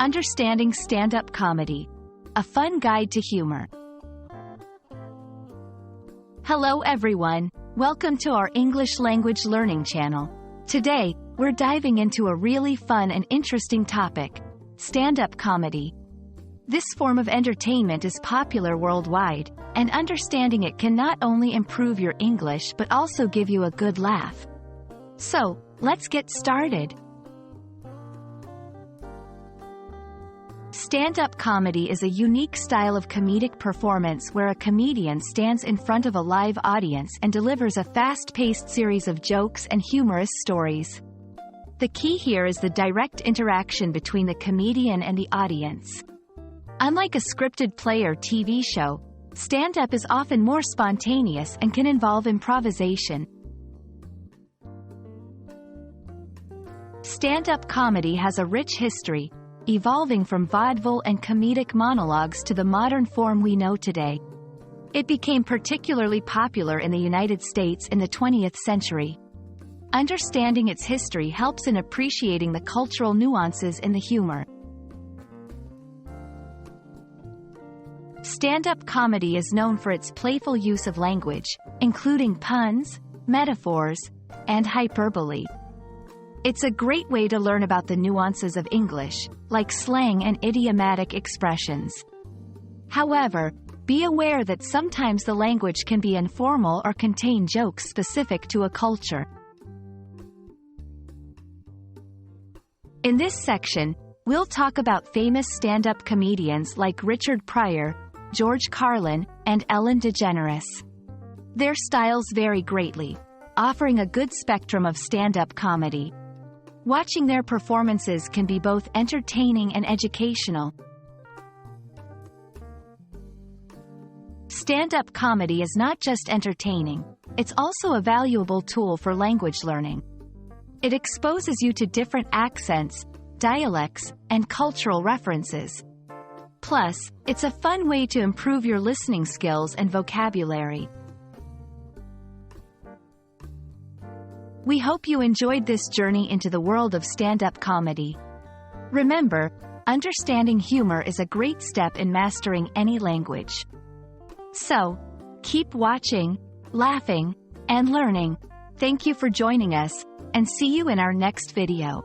Understanding Stand-Up Comedy, a fun guide to humor. Hello everyone, welcome to our English language learning channel. Today, we're diving into a really fun and interesting topic, stand-up comedy. This form of entertainment is popular worldwide, and understanding it can not only improve your English but also give you a good laugh. So, let's get started. Stand-up comedy is a unique style of comedic performance where a comedian stands in front of a live audience and delivers a fast-paced series of jokes and humorous stories. The key here is the direct interaction between the comedian and the audience. Unlike a scripted play or TV show, stand-up is often more spontaneous and can involve improvisation. Stand-up comedy has a rich history, evolving from vaudeville and comedic monologues to the modern form we know today. It became particularly popular in the United States in the 20th century. Understanding its history helps in appreciating the cultural nuances in the humor. Stand-up comedy is known for its playful use of language, including puns, metaphors, and hyperbole. It's a great way to learn about the nuances of English, like slang and idiomatic expressions. However, be aware that sometimes the language can be informal or contain jokes specific to a culture. In this section, we'll talk about famous stand-up comedians like Richard Pryor, George Carlin, and Ellen DeGeneres. Their styles vary greatly, offering a good spectrum of stand-up comedy. Watching their performances can be both entertaining and educational. Stand-up comedy is not just entertaining, it's also a valuable tool for language learning. It exposes you to different accents, dialects, and cultural references. Plus, it's a fun way to improve your listening skills and vocabulary. We hope you enjoyed this journey into the world of stand-up comedy. Remember, understanding humor is a great step in mastering any language. So, keep watching, laughing, and learning. Thank you for joining us, and see you in our next video.